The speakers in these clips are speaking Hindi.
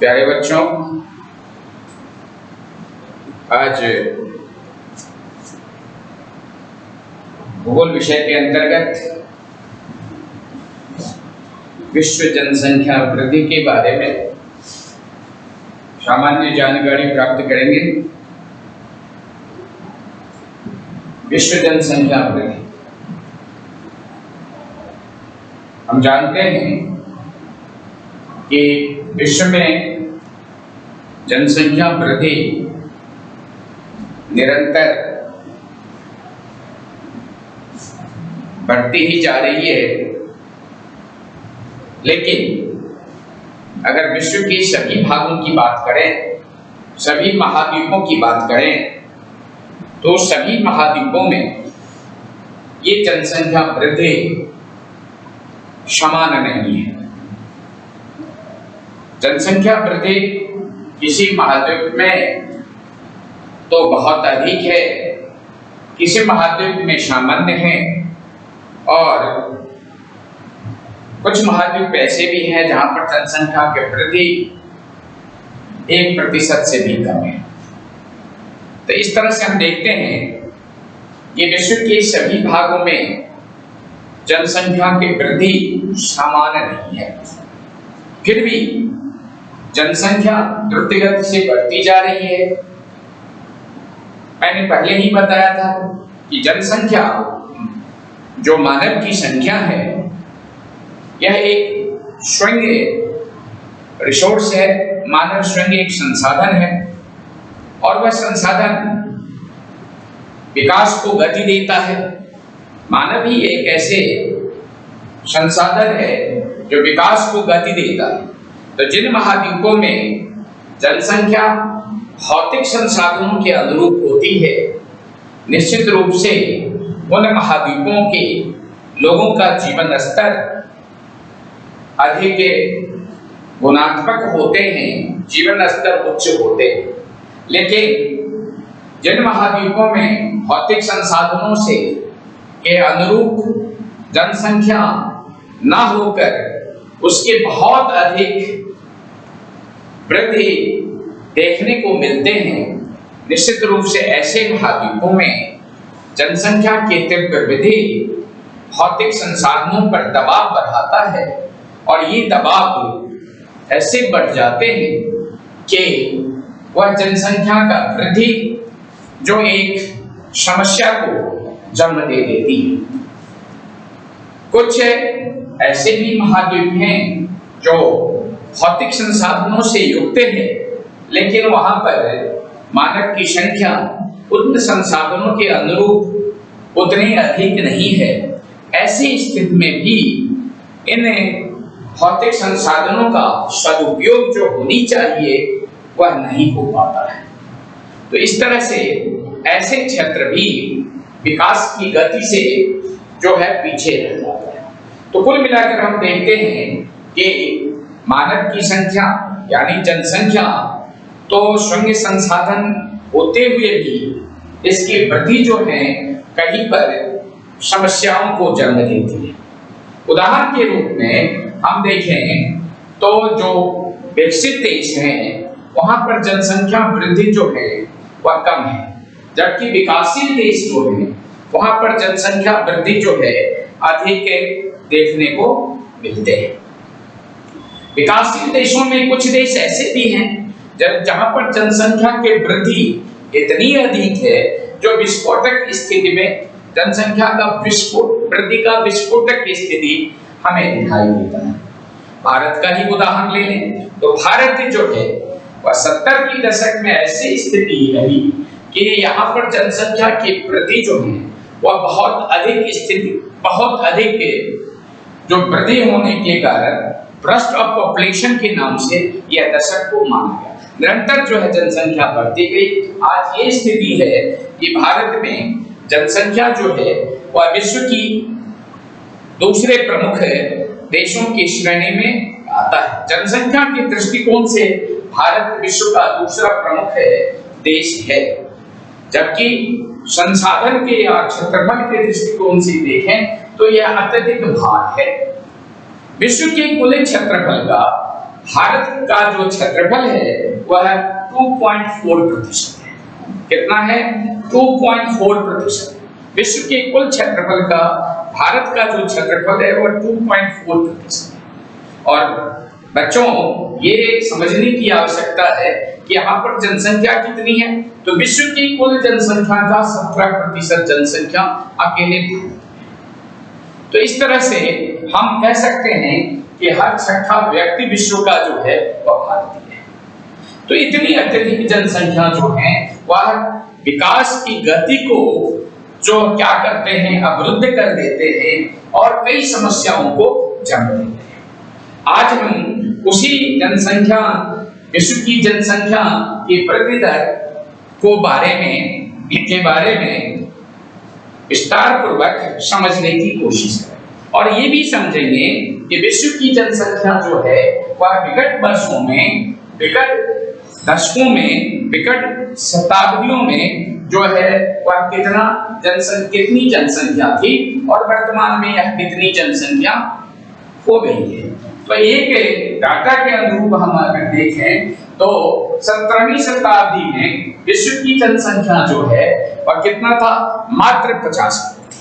प्यारे बच्चों, आज भूगोल विषय के अंतर्गत विश्व जनसंख्या वृद्धि के बारे में सामान्य जानकारी प्राप्त करेंगे। विश्व जनसंख्या वृद्धि, हम जानते हैं कि विश्व में जनसंख्या वृद्धि निरंतर बढ़ती ही जा रही है, लेकिन अगर विश्व के सभी भागों की बात करें, सभी महाद्वीपों की बात करें, तो सभी महाद्वीपों में ये जनसंख्या वृद्धि समान नहीं है। जनसंख्या वृद्धि किसी महाद्वीप में तो बहुत अधिक है, किसी महाद्वीप में सामान्य है, और कुछ द्वीप ऐसे भी हैं जहां पर जनसंख्या की वृद्धि 1% से भी कम है। तो इस तरह से हम देखते हैं कि विश्व के सभी भागों में जनसंख्या की वृद्धि समान नहीं है। फिर भी जनसंख्या द्रुत गति से बढ़ती जा रही है। मैंने पहले ही बताया था कि जनसंख्या, जो मानव की संख्या है, यह एक स्वयं रिसोर्स है। मानव स्वयं एक संसाधन है, और वह संसाधन विकास को गति देता है। मानव ही एक ऐसे संसाधन है जो विकास को गति देता है। तो जिन महाद्वीपों में जनसंख्या भौतिक संसाधनों के अनुरूप होती है, निश्चित रूप से उन महाद्वीपों के लोगों का जीवन स्तर अधिक गुणात्मक होते हैं, जीवन स्तर उच्च होते हैं। लेकिन जिन महाद्वीपों में भौतिक संसाधनों से के अनुरूप जनसंख्या ना होकर उसके बहुत अधिक वृद्धि देखने को मिलते हैं, निश्चित रूप से ऐसे महाद्वीपों में जनसंख्या की तीव्र वृद्धि भौतिक संसाधनों पर दबाव बढ़ाता है, और ये दबाव ऐसे बढ़ जाते हैं कि वह जनसंख्या का वृद्धि जो एक समस्या को जन्म दे देती है। कुछ ऐसे भी महाद्वीप हैं जो भौतिक संसाधनों से युक्त हैं, लेकिन वहां पर मानव की संख्या उन संसाधनों के अनुरूप उतनी अधिक नहीं है। ऐसी स्थिति में भी इन भौतिक संसाधनों का सदुपयोग जो होनी चाहिए वह नहीं हो पाता है। तो इस तरह से ऐसे क्षेत्र भी विकास की गति से जो है पीछे रह जाता है। तो कुल मिलाकर हम देखते हैं कि मानव की संख्या यानी जनसंख्या तो स्वयं संसाधन होते हुए भी इसकी वृद्धि जो है कहीं पर समस्याओं को जन्म देती है। उदाहरण के रूप में हम देखें तो जो विकसित देश हैं वहां पर जनसंख्या वृद्धि जो है वह कम है, जबकि विकासशील देश जो है वहां पर जनसंख्या वृद्धि जो है अधिक देखने को मिलते हैं। विकासशील देशों में कुछ देश ऐसे भी हैं जहां पर जनसंख्या की वृद्धि इतनी अधिक है जो विस्फोटक स्थिति में जनसंख्या का वृद्धि का विस्फोटक स्थिति हमें दिखाई देता है। भारत का ही उदाहरण ले लें तो भारत जो है वह 70 के दशक में ऐसी स्थिति रही कि यहाँ पर जनसंख्या की वृद्धि जो है वह बहुत अधिक जो वृद्धि होने के कारण बर्स्ट ऑफ पॉपुलेशन के नाम से यह दशक को माना गया। निरंतर जो है जनसंख्या बढ़ती गई। आज ये स्थिति है कि भारत में जनसंख्या जो है वह विश्व की दूसरे प्रमुख देशों की श्रेणी में आता है। जनसंख्या के दृष्टिकोण से भारत विश्व का दूसरा प्रमुख देश है, जबकि संसाधन के या क्षेत्रफल के दृष्टिकोण से देखें तो यह अत्यधिक भार है। विश्व के कुल क्षेत्रफल का भारत का जो क्षेत्रफल है वह 2.4% है। कितना है? 2.4%। विश्व के कुल क्षेत्रफल का भारत का जो क्षेत्रफल है वह 2.4% है। और बच्चों ये समझने की आवश्यकता है कि यहाँ पर जनसंख्या कितनी है, तो विश्व की कुल जनसंख्या का 17% जनसंख्या अकेले भारत में। तो इस तरह से हम कह सकते हैं कि हर छठा व्यक्ति विश्व का जो है वह भारतीय है। तो इतनी अत्यधिक जनसंख्या जो है वह विकास की गति को जो क्या करते हैं, अवरुद्ध कर देते हैं और कई समस्याओं को जन्म देते हैं। आज हम उसी जनसंख्या, विश्व की जनसंख्या की वृद्धि दर के बारे में विस्तार पूर्वक समझने की कोशिश करें और ये भी समझेंगे कि विश्व की जनसंख्या जो है वह विगत वर्षों में, विगत दशकों में, विगत शताब्दियों में जो है वह कितनी जनसंख्या थी और वर्तमान में यह कितनी जनसंख्या हो गई है। तो एक डाटा के अनुरूप हम अगर देखें तो 17वीं शताब्दी में विश्व की जनसंख्या जो है वह कितना था? मात्र 50 करोड़ थी।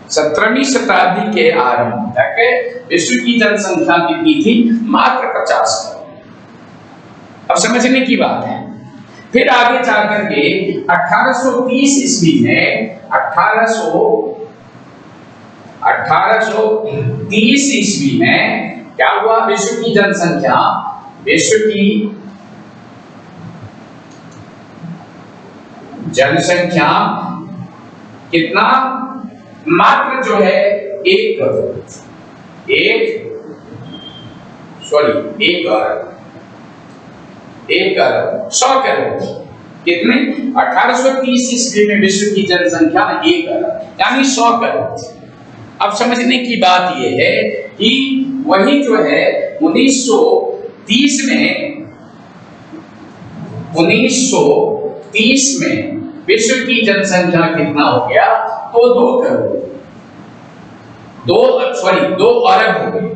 17वीं शताब्दी के आरंभ तक विश्व की जनसंख्या कितनी थी? मात्र 50 करोड़। अब समझने की बात है। फिर आगे जाकर के 1830 ईस्वी में 1830 ईस्वी में क्या हुआ? विश्व की जनसंख्या, विश्व की जनसंख्या कितना? मात्र जो है 1 करोड़, 100 करोड़। कितने? 1830 ईस्वी में विश्व की जनसंख्या 1 अरब यानी 100 करोड़। अब समझने की बात यह है कि वही जो है 1930 में विश्व की जनसंख्या कितना हो गया? तो 2 करोड़, 2 अरब हो गई,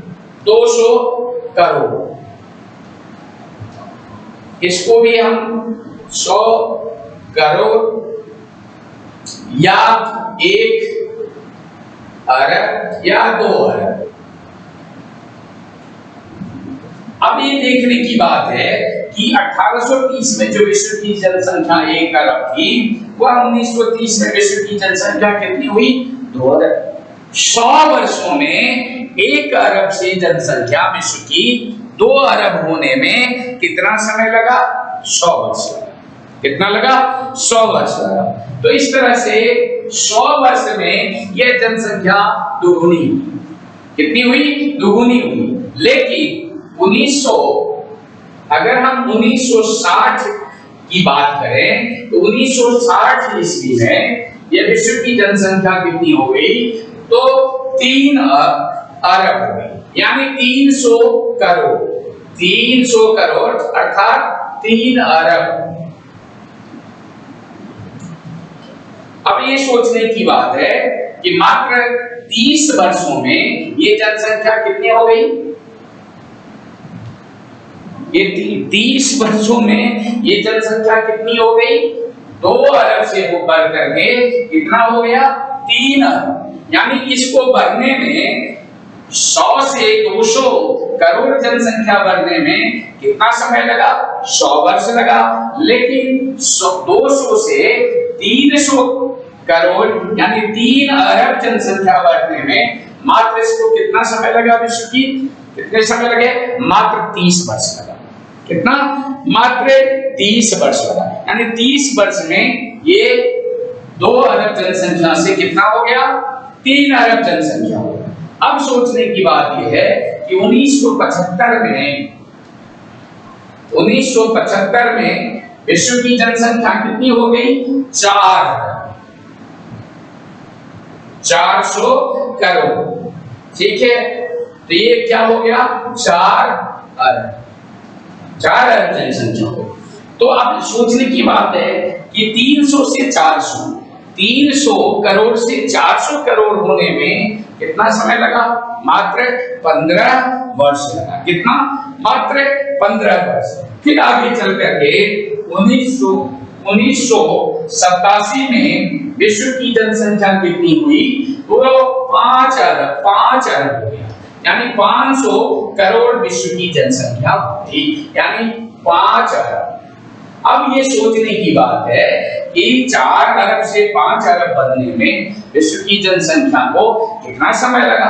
200 करोड़। इसको भी हम 100 करोड़ या 1 अरब या 2 अरब। अब ये देखने की बात है कि 1830 में जो विश्व की जनसंख्या 1 अरब थी वह 1930 में विश्व की जनसंख्या कितनी हुई? 2 अरब। 100 वर्षों में 1 अरब से जनसंख्या विश्व की 2 अरब होने में कितना समय लगा? 100 वर्ष लगा। कितना लगा? 100 वर्ष लगा। तो इस तरह से 100 वर्ष में यह जनसंख्या दुगुनी हुई। कितनी हुई? दुगुनी हुई। लेकिन अगर हम 1960 की बात करें तो 1960 ईस्वी में यह विश्व की जनसंख्या कितनी हो गई? तो 3 अरब हो गई, यानी 300 करोड़। 300 करोड़ अर्थात 3 अरब। अब ये सोचने की बात है कि मात्र 30 वर्षों में ये जनसंख्या कितनी हो गई? ये 30 वर्षों में ये जनसंख्या कितनी हो गई? 2 अरब से ऊपर करके कितना हो गया? 3 अरब। यानी इसको बढ़ने में 100 से 200 करोड़ जनसंख्या बढ़ने में कितना समय लगा? 100 वर्ष लगा। लेकिन 200 से 300 करोड़ यानी 3 अरब जनसंख्या बढ़ने में मात्र इसको कितना समय लगा? विश्व की कितने समय लगे? मात्र 30 वर्ष लगा। कितना? मात्र 30 वर्ष लगा। यानी 30 वर्ष में ये 2 अरब जनसंख्या से कितना हो गया? 3 अरब जनसंख्या हो गया। अब सोचने की बात यह है कि 1975 में विश्व की जनसंख्या कितनी हो गई? 400 करोड़। ठीक है, तो ये क्या हो गया? 4 अरब जनसंख्या हो। तो अब सोचने की बात है कि 300 से 400, 300 करोड़ से 400 करोड़ होने में कितना समय लगा? मात्र 15 वर्ष लगा। कितना? मात्र 15 वर्ष। फिर आगे चल करके 1987 में विश्व की जनसंख्या कितनी हुई? वो 5 अरब हो गया, यानी 500 करोड़ विश्व की जनसंख्या हुई, यानी 5 अरब। अब ये सोचने की बात है कि 4 अरब से 5 अरब बनने में विश्व की जनसंख्या को कितना समय लगा?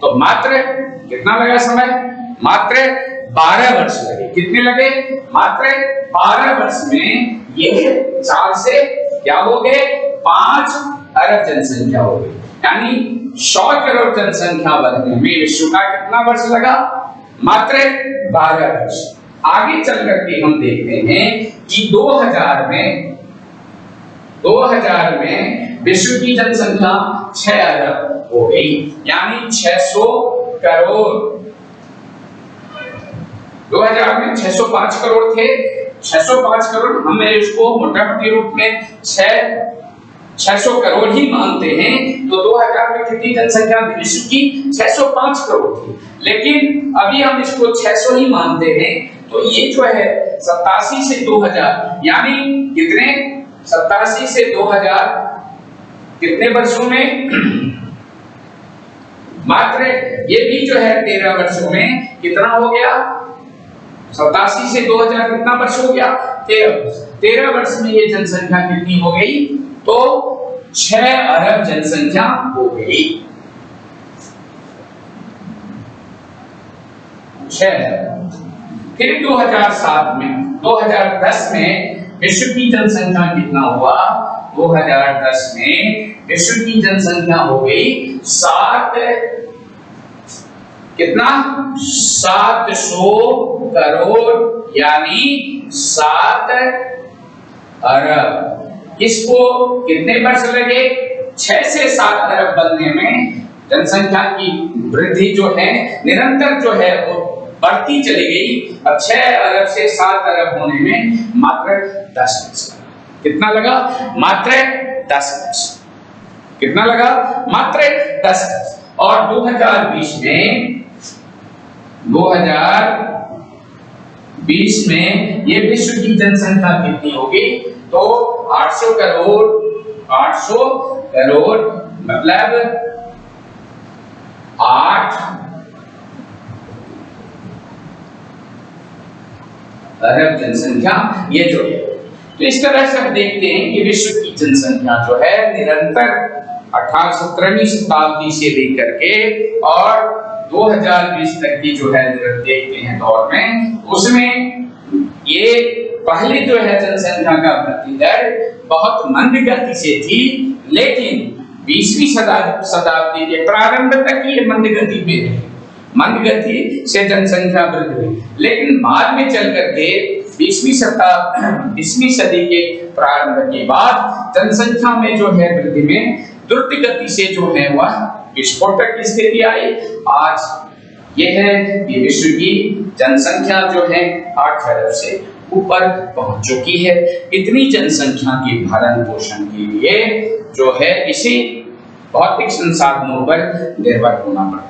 तो मात्र कितना लगा समय? मात्र 12 वर्ष लगे। कितने लगे? मात्र 12 वर्ष में ये 4 से क्या हो गए? 5 अरब जनसंख्या हो गई, यानी 100 करोड़ जनसंख्या बनने में विश्व का कितना वर्ष लगा? मात्र 12 वर्ष। आगे चल करके हम देखते हैं कि 2000 में विश्व की जनसंख्या 6 अरब हो गई, यानी 600 करोड़। 2000 में 605 करोड़ थे, 605 करोड़ हमें इसको मोटे रूप में 600 करोड़ ही मानते हैं। तो 2000 में कितनी जनसंख्या विश्व की? 605 करोड़ थी, लेकिन अभी हम इसको 600 ही मानते हैं। तो ये जो है 87 से 2000, यानी कितने? 87 से 2000 कितने वर्षों में? मात्र ये भी जो है 13 वर्षों में कितना हो गया? 87 से 2000 कितना वर्ष हो गया? 13 वर्ष। 13 वर्ष में ये जनसंख्या कितनी हो गई? तो 6 अरब जनसंख्या हो गई। 6। फिर 2010 में विश्व की जनसंख्या कितना हुआ? 2010 में विश्व की जनसंख्या हो गई 7 कितना? 700 करोड़, यानी 7 अरब। इसको कितने वर्ष लगे? 6 से 7 अरब बनने में। जनसंख्या की वृद्धि जो है निरंतर जो है वो बढ़ती चली गई। अब 6 अरब से 7 अरब होने में मात्र 10 वर्ष लगा। कितना लगा? मात्र 10 वर्ष। कितना लगा? मात्र 10 वर्ष। और 2020 में ये विश्व की जनसंख्या कितनी होगी? तो 800 करोड़। 800 करोड़ मतलब 8 अरब जनसंख्या ये जो है। तो इस तरह से हम देखते हैं कि विश्व की जनसंख्या जो है निरंतर 17वीं शताब्दी से लेकर के और 2020 तक की जो है देखते हैं दौर में, उसमें ये पहले जो है जनसंख्या का वृद्धि दर बहुत मंद गति से थी, लेकिन 20वीं शताब्दी के प्रारंभ तक ये मंद गति पे रही। मंद गति से जनसंख्या वृद्धि हुई, लेकिन बाद में चल करके 20वीं सदी के प्रारंभ के बाद जनसंख्या में जो है वृद्धि में द्रुत गति से जो है वह विस्फोटक की स्थिति आई। आज यह है कि विश्व की जनसंख्या जो है 8 अरब से ऊपर पहुंच चुकी है। इतनी जनसंख्या के भरण पोषण के लिए जो है इसे भौतिक संसाधनों पर निर्भर होना पड़ता।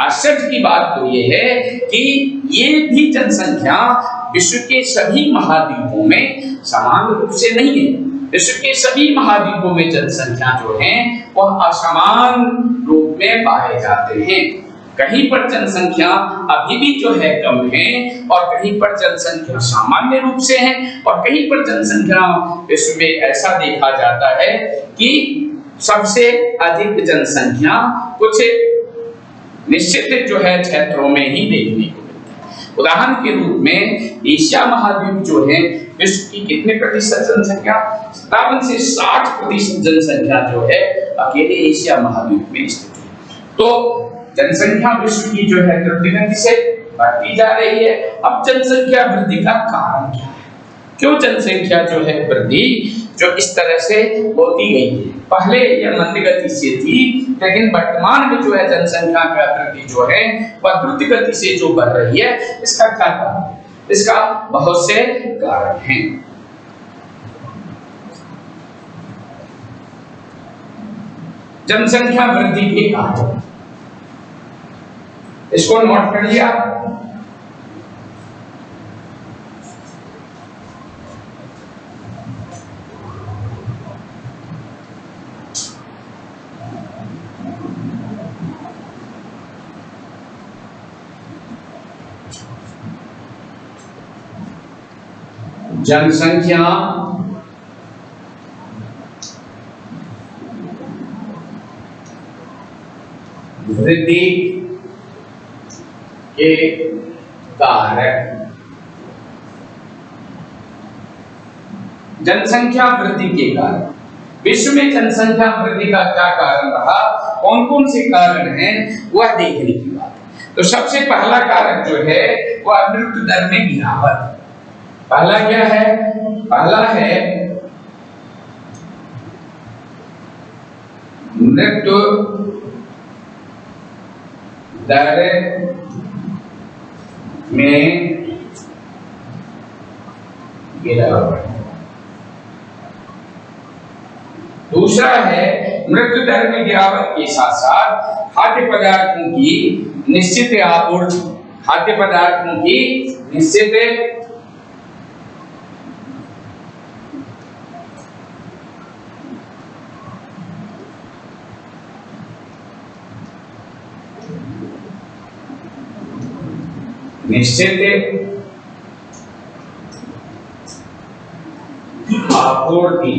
आश्चर्य की बात तो यह है कि ये भी जनसंख्या विश्व के सभी महाद्वीपों में समान रूप से नहीं है। विश्व के सभी महाद्वीपों में जनसंख्या जो है वह असमान रूप में पाए जाते हैं। कहीं पर जनसंख्या अभी भी जो है कम है और कहीं पर जनसंख्या सामान्य रूप से है और कहीं पर जनसंख्या विश्व में ऐसा देखा जाता है कि सबसे अधिक जनसंख्या कुछ निश्चित जो है क्षेत्रों में ही देखने को मिलती है। उदाहरण के रूप में एशिया महाद्वीप जो है विश्व की कितने प्रतिशत जनसंख्या? 57 से 60% जनसंख्या जो है अकेले एशिया महाद्वीप में स्थित है। तो जनसंख्या विश्व की जो है द्रुत गति से बढ़ती जा रही है। अब जनसंख्या वृद्धि का कारण क्या है? क्यों जनसंख्या जो है वृद्धि जो इस तरह से होती गई है? पहले यह मंद गति से थी, लेकिन वर्तमान में जो है जनसंख्या का वृद्धि जो है वह द्रुत गति से जो बढ़ रही है। इसका क्या कारण? इसका बहुत से कारण हैं। जनसंख्या वृद्धि के कारण। इसको नोट कर लिया। जनसंख्या वृद्धि के कारक। जनसंख्या वृद्धि के कारण विश्व में जनसंख्या वृद्धि का क्या कारण रहा, कौन कौन से कारण हैं, वह देखने की बात है। तो सबसे पहला कारक जो है वह मृत्यु दर में गिरावट। पहला क्या है? पहला है मृत्यु दर में गिरावट। दूसरा है मृत्यु दर में गिरावट के साथ साथ खाद्य पदार्थों की निश्चित आपूर्ति। खाद्य पदार्थों की निश्चित आपूर्ति।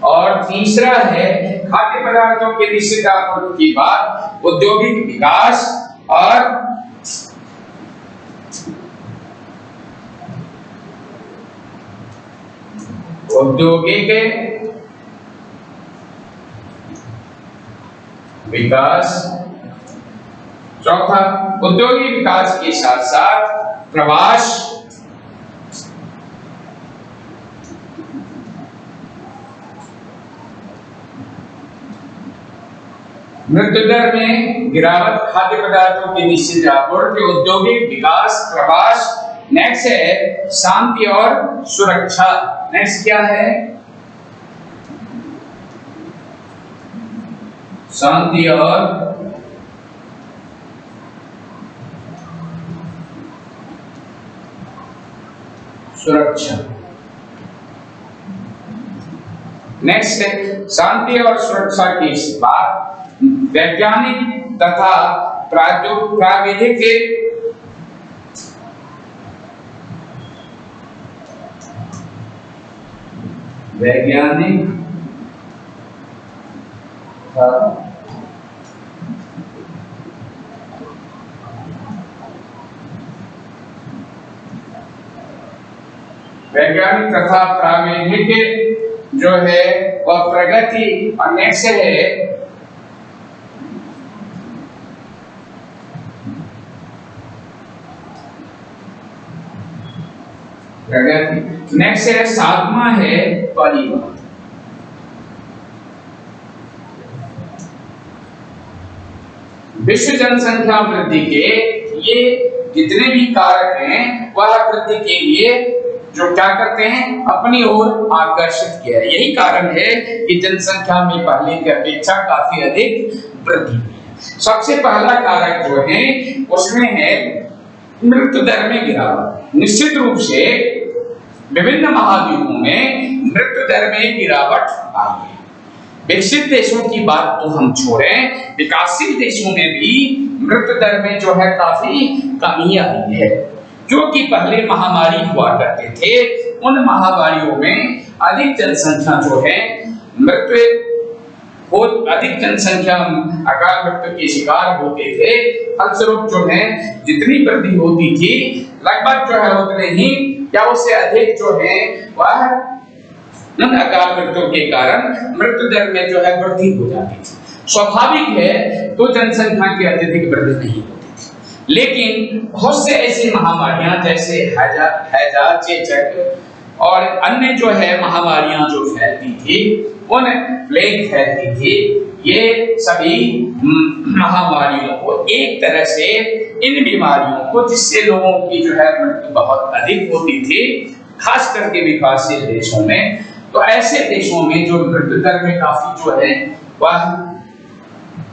और तीसरा है खाद्य पदार्थों के निश्चित आपूर्ति के बाद औद्योगिक विकास और औद्योगिक विकास। चौथा औद्योगिक विकास के साथ साथ प्रवास, मृत्यु दर में गिरावट, खाद्य पदार्थों की निश्चित आपूर्ति, औद्योगिक विकास, प्रवास। नेक्स्ट है शांति और सुरक्षा। नेक्स्ट क्या है? शांति और सुरक्षा। नेक्स्ट है शांति और सुरक्षा के बाद वैज्ञानिक तथा प्राविधिक वैज्ञानिक तथा प्राविधिक जो है वह प्रगति। और नेक्स्ट है प्रगति। नेक्स्ट है सातवां है परिवहन। विश्व जनसंख्या वृद्धि के ये जितने भी कारक हैं वह वृद्धि के लिए जो क्या करते हैं, अपनी ओर आकर्षित किया है। यही कारण है कि जनसंख्या में पहले की अपेक्षा काफी अधिक वृद्धि हुई है। सबसे पहला कारक जो है उसमें है मृत्यु दर में गिरावट। निश्चित रूप से विभिन्न महाद्वीपों में मृत्यु दर में गिरावट आई है। विकसित देशों की बात तो हम छोड़ें, विकासशील देशों में भी मृत्यु दर में जो है काफी कमी आई है। जो कि पहले महामारी हुआ करते थे, उन महामारियों में अधिक जनसंख्या जो है मृत्यु हो, अधिक जनसंख्या अकाल मृत्यु के शिकार होते थे। फलस्वरूप जो है जितनी वृद्धि होती थी लगभग जो है उतने ही या उससे अधिक जो है वह उन अकाल मृत्यु के कारण मृत्यु दर में जो है वृद्धि हो जाती थी। स्वाभाविक है तो जनसंख्या की अत्यधिक वृद्धि नहीं होती थी। लेकिन बहुत से ऐसी महामारियां जैसे हैजा, चेचक और अन्य जो है महामारियां जो फैलती थी, उन प्लेग फैलती थी, ये सभी महामारियों को एक तरह से इन बीमारियों को जिससे लोगों की जो है मृत्यु बहुत अधिक होती थी, खास करके विकासशील देशों में, तो ऐसे देशों में जो मृत्यु दर में काफी जो है वह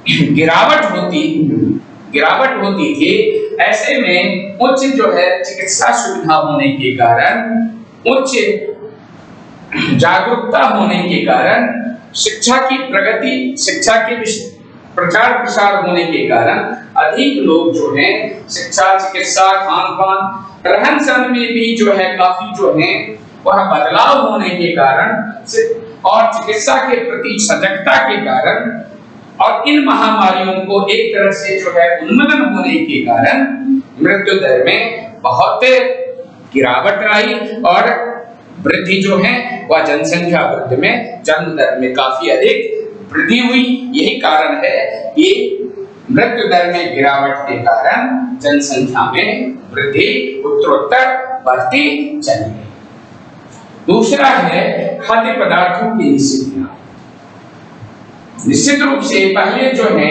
गिरावट होती थी। ऐसे में उच्च जो है चिकित्सा सुविधा होने के कारण, उच्च जागरूकता होने के कारण, शिक्षा की प्रगति, शिक्षा के प्रचार प्रसार होने के कारण अधिक लोग जो हैं शिक्षा, चिकित्सा, खान पान, रहन सहन में भी जो है काफी जो है वह बदलाव होने के कारण और चिकित्सा के प्रति सजगता के कारण और इन महामारियों को एक तरह से जो है उन्मूलन होने के कारण मृत्यु दर में बहुत गिरावट आई और वृद्धि जो है वह जनसंख्या वृद्धि में, जन्म दर में काफी अधिक वृद्धि हुई। यही कारण है कि मृत्यु दर में गिरावट के कारण जनसंख्या में वृद्धि उत्तरोत्तर बढ़ती चली गई। दूसरा है खाद्य पदार्थों की निषिद्धता। निश्चित रूप से पहले जो है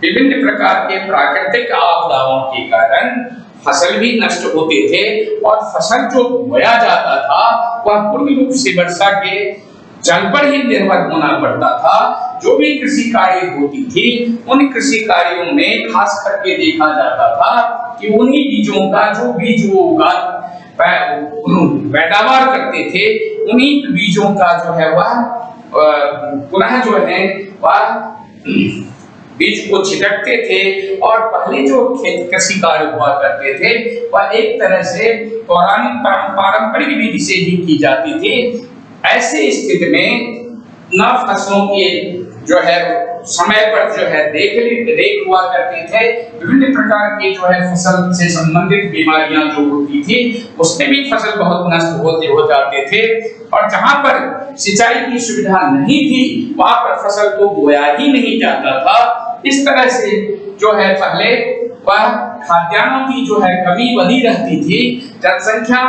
विभिन्न प्रकार के प्राकृतिक आपदाओं के कारण फसल भी नष्ट होते थे और फसल जो बोया जाता था वह पूर्ण रूप से वर्षा के जल पर ही निर्भर होना पड़ता था। जो भी कृषि कार्य होती थी उन कृषि कार्यों में खास करके देखा जाता था कि उन्हीं बीजों का, जो बीज वो उगा पैदावार करते थे, उन्हीं बीजों का जो है वह पुनः जो है वह बीज को छिटकते थे और पहले जो खेत कृषि कार्य हुआ करते थे वह एक तरह से पौराणिक पारंपरिक विधि से ही की जाती थी। ऐसे स्थिति में न फसलों के जो है समय पर जो है देख हुआ करते थे। विभिन्न प्रकार के जो है फसल से संबंधित बीमारियां जो होती थी उसमें भी फसल बहुत नष्ट हो जाते थे और जहां पर सिंचाई की सुविधा नहीं थी वहां पर फसल को बोया ही नहीं जाता था। इस तरह से जो है पहले वह खाद्यान्नों की जो है कमी बनी रहती थी। जनसंख्या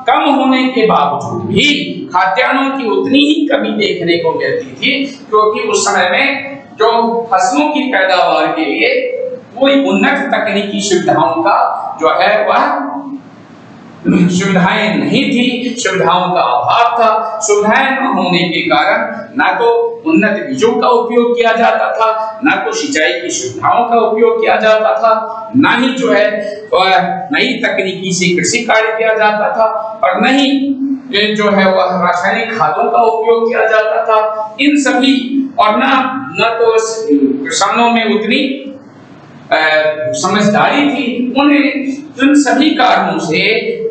कम होने के बावजूद भी खाद्यान्नों की उतनी ही कमी देखने को मिलती थी, क्योंकि उस समय में जो फसलों की पैदावार के लिए कोई उन्नत तकनीकी सुविधाओं का जो है वह सुविधाएं नहीं थी, सुविधाओं का अभाव था। सुविधाएं न होने के कारण ना तो उन्नत बीजों का उपयोग किया जाता था, ना तो सिंचाई की सुविधाओं का उपयोग किया जाता था, ना ही जो है नई तकनीकी से कृषि कार्य किया जाता था और न ही जो है वह रासायनिक खादों का उपयोग किया जाता था। इन सभी और न तो किसानों में उतनी समझदारी थी। उन सभी कारणों से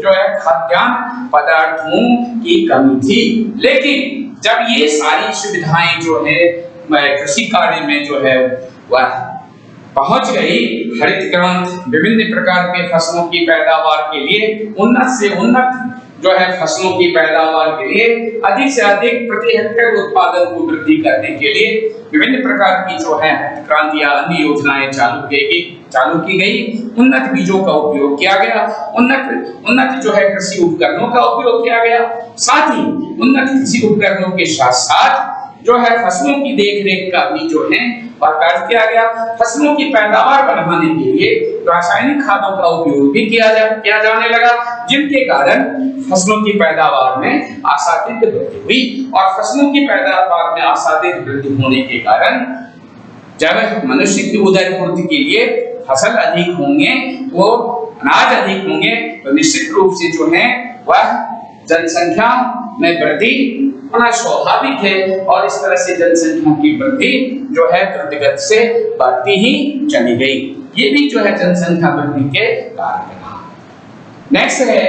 जो है खाद्यान्न पदार्थों की कमी थी। लेकिन जब ये सारी सुविधाएं जो है कृषि कार्य में जो है वह पहुंच गई, हरित क्रांति विभिन्न प्रकार के फसलों की पैदावार के लिए, उन्नत से उन्नत जो है फसलों की पैदावार के लिए, अधिक से अधिक प्रति हेक्टेयर उत्पादन को वृद्धि करने के लिए विभिन्न प्रकार की जो है क्रांति या अन्य योजनाएं चालू की गई। उन्नत बीजों का उपयोग किया गया, उन्नत जो है कृषि उपकरणों का उपयोग किया गया। साथ ही उन्नत कृषि उपकरणों के साथ साथ जो है फसलों की देखरेख का भी जो है वह कार्य किया गया। फसलों की पैदावार बढ़ाने के लिए रासायनिक खादों का उपयोग भी किया जाने लगा, जिनके कारण फसलों की पैदावार में आशातीत वृद्धि हुई। और फसलों की पैदावार में आशातीत वृद्धि होने के कारण जब मनुष्य की उदरपूर्ति के लिए फसल अधिक होंगे, वो अनाज अधिक होंगे, तो निश्चित रूप से जो है वह जनसंख्या में वृद्धि होना स्वाभाविक है। और इस तरह से जनसंख्या की वृद्धि जो है द्रुतगति से बढ़ती ही चली गई। ये भी जो है जनसंख्या वृद्धि के कारण रहा। नेक्स्ट है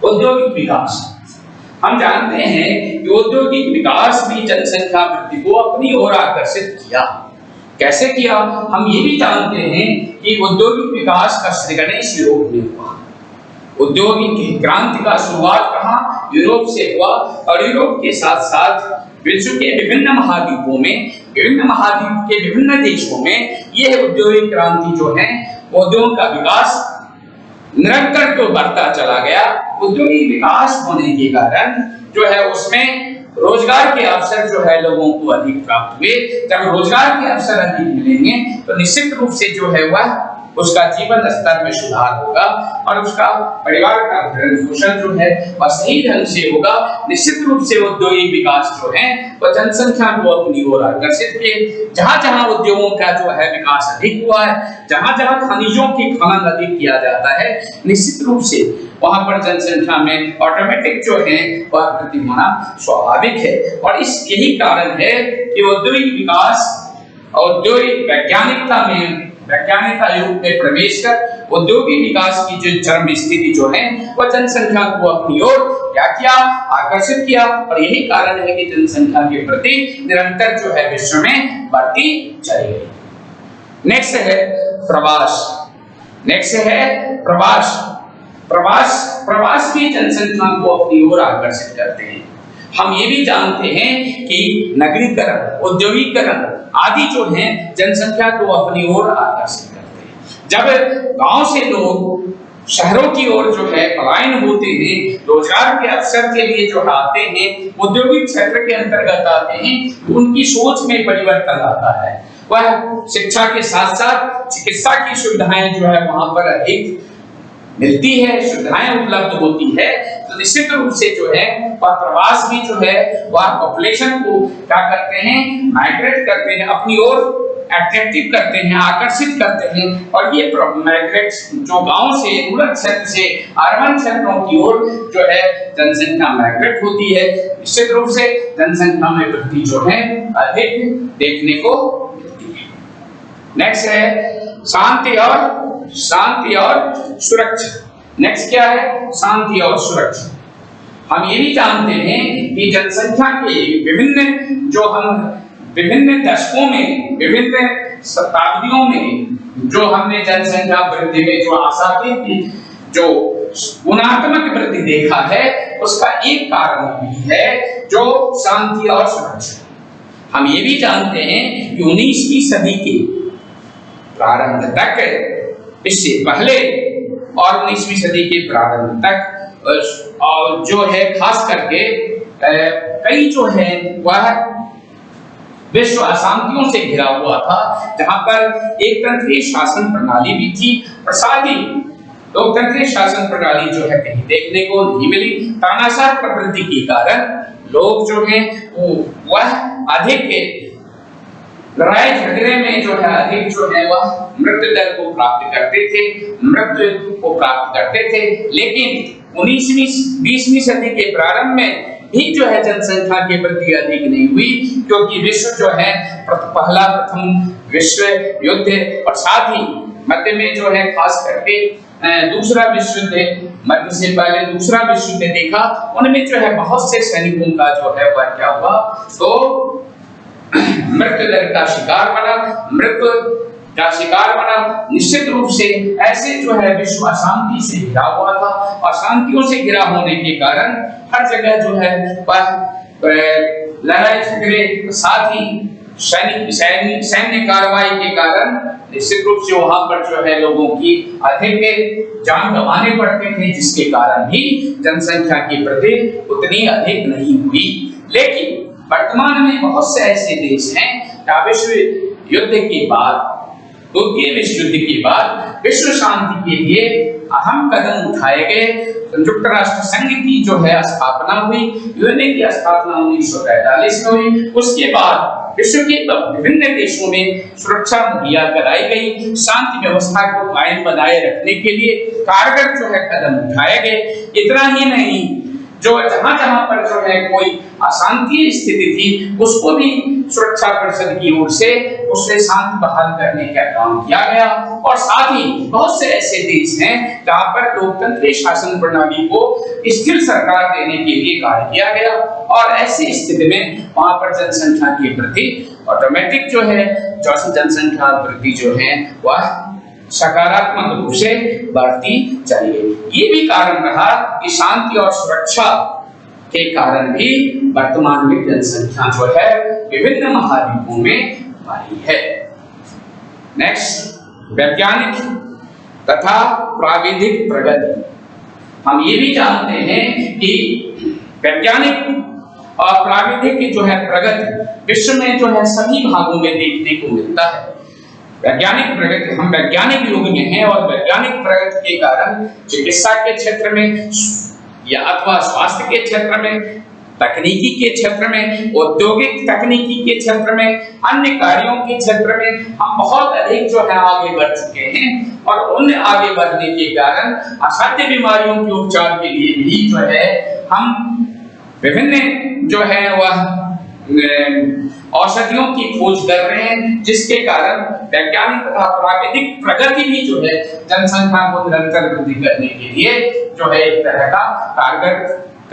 औद्योगिक विकास। हम जानते हैं कि औद्योगिक विकास भी जनसंख्या वृद्धि को अपनी ओर आकर्षित किया। कैसे किया? हम ये भी जानते हैं कि औद्योगिक विकास का सृजन यूरोप में हुआ। औद्योगिक क्रांति का शुरुआत कहाँ? यूरोप से हुआ। और यूरोप के साथ साथ विश्व के विभिन्न महाद्वीपों में, विभिन्न महाद्वीप के विभिन्न देशों में यह औद्योगिक क्रांति जो है, औद्योगिक का विकास निरंतर तो बढ़ता चला गया। औद्योगिक विकास होने के कारण जो है उसमें रोजगार के अवसर जो है लोगों को अधिक प्राप्त हुए। जब रोजगार के अवसर अधिक मिलेंगे तो निश्चित रूप से जो है वह उसका जीवन स्तर में सुधार होगा और उसका परिवार का भरण पोषण जो है वह सही ढंग से होगा। निश्चित रूप से औद्योगिक विकास जो है वह जनसंख्या को अपनी ओर आकर्षित किए। जहां जहां उद्योगों का जो है विकास अधिक हुआ है, जहां जहां खनिजों की खनन अधिक किया जाता है, निश्चित रूप से वहां पर जनसंख्या में ऑटोमेटिक जो है वह वृद्धि होना स्वाभाविक है। और इस यही कारण है कि औद्योगिक विकास औद्योगिक वैज्ञानिकता युग में प्रवेश कर औद्योगिक विकास की जो चरम स्थिति जो है वह जनसंख्या को अपनी ओर क्या किया, आकर्षित किया। और यही कारण है कि जनसंख्या के प्रति निरंतर जो है विश्व में बढ़ती चली गई। नेक्स्ट है प्रवास। प्रवास भी जनसंख्या को अपनी ओर आकर्षित करते हैं। हम ये भी जानते हैं कि नगरीकरण, औद्योगिकरण आदि जो है जनसंख्या को अपनी ओर आकर्षित करते हैं। जब गांव से लोग शहरों की ओर जो है पलायन होते हैं, रोजगार के अवसर के लिए जो आते हैं, औद्योगिक क्षेत्र के अंतर्गत आते हैं, तो उनकी सोच में परिवर्तन आता है। वह शिक्षा के साथ साथ चिकित्सा की सुविधाएं जो है वहां पर अधिक मिलती है, सुविधाएं उपलब्ध होती है। तो निश्चित रूप से जो है वह प्रवास भी जो है वह पॉपुलेशन को क्या करते हैं, माइग्रेट करते हैं, अपनी ओर अट्रैक्टिव करते हैं, आकर्षित करते हैं। और ये माइग्रेट जो गांव से रूरल क्षेत्र से अर्बन क्षेत्रों की ओर जो है जनसंख्या माइग्रेट होती है। निश्चित रूप से जनसंख्या में वृद्धि जो है अधिक देखने को मिलती है। नेक्स्ट है शांति और सुरक्षा। नेक्स्ट क्या है, शांति और सुरक्षा। हम ये भी जानते हैं कि जनसंख्या के विभिन्न दशकों में, विभिन्न शताब्दियों में जो हमने जनसंख्या वृद्धि में जो आशातीत थी, जो गुणात्मक वृद्धि देखा है, उसका एक कारण भी है जो शांति और सुरक्षा। हम ये भी जानते हैं कि 19वीं सदी के प्रारंभ तक, इससे पहले और 19वीं सदी के प्रारंभ तक और जो है खास करके कई जो है वह विश्व अशांतियों से घिरा हुआ था, जहां पर एक तंत्रीय शासन प्रणाली भी थी और साथ ही लोकतंत्रीय शासन प्रणाली जो है कहीं देखने को नहीं मिली। तानाशाह प्रवृत्ति के कारण लोग जो है वह अधिक लड़ाई झगड़े में जो है अधिक जो है वह मृत्यु दर को प्राप्त करते थे। लेकिन 20वीं सदी के प्रारंभ में भी जो है जनसंख्या की वृद्धि अधिक नहीं हुई, क्योंकि विश्व जो है प्रथम विश्व युद्ध और साथ ही मध्य में जो है खास करके दूसरा विश्व युद्ध, मध्य से पहले दूसरा विश्व युद्ध देखा, उनमें जो है बहुत से सैनिकों का जो है वह क्या हुआ, तो मृत्यु दर का शिकार बना। निश्चित रूप से ऐसे जो है विश्व अशांति से घिरा हुआ था और शांतियों से घिरा होने के कारण हर जगह जो है लड़ाई झगड़े, साथ ही सैन्य कार्रवाई के कारण निश्चित रूप से वहां पर जो है लोगों की अधिक जान गंवाने पड़ते थे, जिसके कारण भी जनसंख्या की वृद्धि उतनी अधिक नहीं हुई। लेकिन वर्तमान में बहुत से ऐसे देश हैं जहां विश्व युद्ध के बाद, द्वितीय विश्व युद्ध के बाद विश्व शांति के लिए अहम कदम उठाए गए। संयुक्त राष्ट्र संघ की जो है स्थापना हुई, यूएनए की स्थापना 1943 में हुई। उसके बाद विश्व के विभिन्न देशों में सुरक्षा मुहैया कराई गई, शांति व्यवस्था को कायम बनाए रखने के लिए कारगर जो है कदम उठाए गए। इतना ही नहीं, जो जहां पर जो है कोई अशांति स्थिति थी, उसको भी सुरक्षा परिषद की ओर से उससे शांति बहाल करने का काम किया गया। और साथ ही बहुत से ऐसे देश हैं जहां पर लोकतंत्रीय शासन प्रणाली को स्थिर सरकार देने के लिए कार्य किया गया। और ऐसी स्थिति में वहां पर जनसंख्या की वृद्धि ऑटोमेटिक जो है, जनसंख्या वृद्धि जो है वह सकारात्मक रूप से बढ़ती चली गई। ये भी कारण रहा कि शांति और सुरक्षा के कारण भी वर्तमान में जनसंख्या जो है विभिन्न महाद्वीपों में बढ़ी है। नेक्स्ट, वैज्ञानिक तथा प्राविधिक प्रगति। हम ये भी जानते हैं कि वैज्ञानिक और प्राविधिक जो है प्रगति विश्व में जो है सभी भागों में देखने को मिलता है। वैज्ञानिक प्रगति, हम वैज्ञानिक युग में हैं और वैज्ञानिक प्रगति के कारण चिकित्सा के क्षेत्र में या अथवा स्वास्थ्य के क्षेत्र में, तकनीकी के क्षेत्र में, औद्योगिक तकनीकी के क्षेत्र में, अन्य कार्यों के क्षेत्र में हम बहुत अधिक जो है आगे बढ़ चुके हैं और उन आगे बढ़ने के कारण असाध्य बीमारियों के उपचार के लिए भी जो है हम विभिन्न जो है वह औषधियों की खोज कर रहे हैं, जिसके कारण वैज्ञानिक तथा प्राकृतिक प्रगति भी जो है जनसंख्या को निरंतर वृद्धि करने के लिए जो है एक तरह का कारगर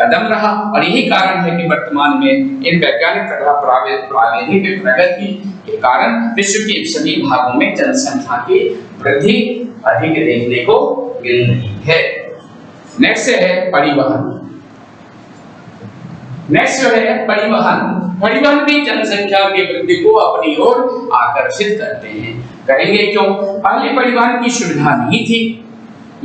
कदम रहा। और यही कारण है कि वर्तमान में इन वैज्ञानिक तथा प्राविधिक प्रगति के कारण विश्व के सभी भागों में जनसंख्या की वृद्धि अधिक देखने को मिल रही है। नेक्स्ट है परिवहन। नेक्स्ट जो है परिवहन। परिवहन भी जनसंख्या की वृद्धि को अपनी ओर आकर्षित करते हैं। कहेंगे क्यों? पहले परिवहन की सुविधा नहीं थी।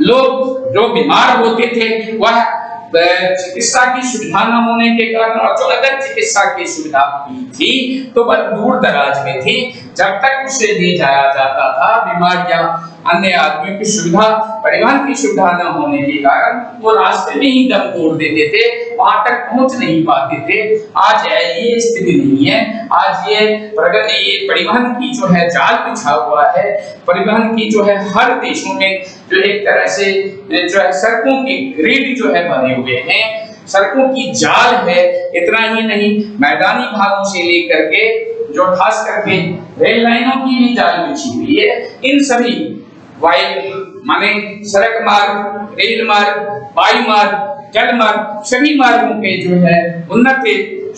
लोग जो बीमार होते थे वह चिकित्सा की सुविधा न होने के कारण, और जो अगर चिकित्सा की सुविधा भी थी तो वह दूर दराज में थी। जब तक उसे ले जाया जाता था, बीमारियां अन्य आदमियों की सुविधा, परिवहन की सुविधा न होने के कारण वो रास्ते में ही दम तोड़ देते थे, वहां तक पहुंच नहीं पाते थे। आज ये स्थिति नहीं है। आज ये प्रगति, ये परिवहन की जो है जाल बिछा हुआ है। परिवहन की जो है हर देशों में जो एक तरह से जो है सड़कों के ग्रिड जो है बने हुए हैं, सड़कों की जाल है। इतना ही नहीं, मैदानी भागों से लेकर के जो खास करके रेल लाइनों की भी जाल बिछी हुई है। इन सभी माने सड़क मार्ग, रेल मार्ग, वायु मार्ग, जल मार्ग, सभी मार्गों के जो है उन्नत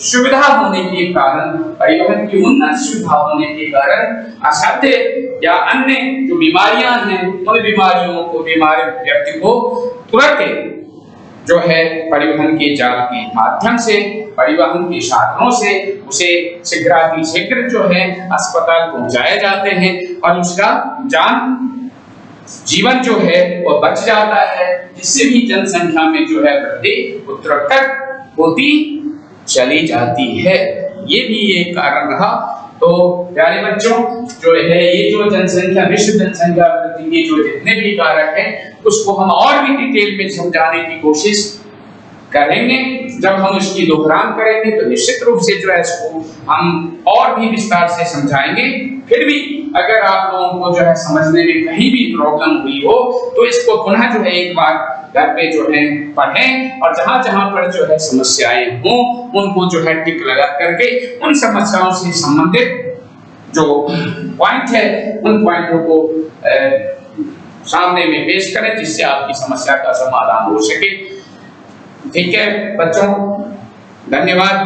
सुविधा होने के कारण, परिवहन की उन्नत सुविधा होने के कारण असाध्य या अन्य जो बीमारियां हैं उन बीमारियों को, बीमार व्यक्ति को तुरंत जो है परिवहन के जाल के माध्यम से, परिवहन के साधनों से उसे शीघ्र जो है अस्पताल पहुंचाए जाते हैं और उसका जीवन जो है वो बच जाता है, जिससे भी जनसंख्या में जो है वृद्धि उत्तरोत्तर होती चली जाती है। ये भी एक कारण रहा। तो प्यारे बच्चों, जो है ये जो जनसंख्या, विश्व जनसंख्या वृद्धि के जो जितने भी कारक हैं उसको हम और भी डिटेल में समझाने की कोशिश करेंगे। जब हम इसकी दोहरान करेंगे तो निश्चित रूप से जो है इसको हम और भी विस्तार से समझाएंगे। फिर भी अगर आप लोगों को जो है समझने में कहीं भी प्रॉब्लम हुई हो तो इसको पुनः जो है एक बार घर पे जो है पढ़ें और जहां पर जो है समस्याएं हों उनको जो है टिक लगा करके उन समस्याओं से संबंधित जो पॉइंट है उन पॉइंटों को सामने में पेश करें, जिससे आपकी समस्या का समाधान हो सके। ठीक है बच्चों, धन्यवाद।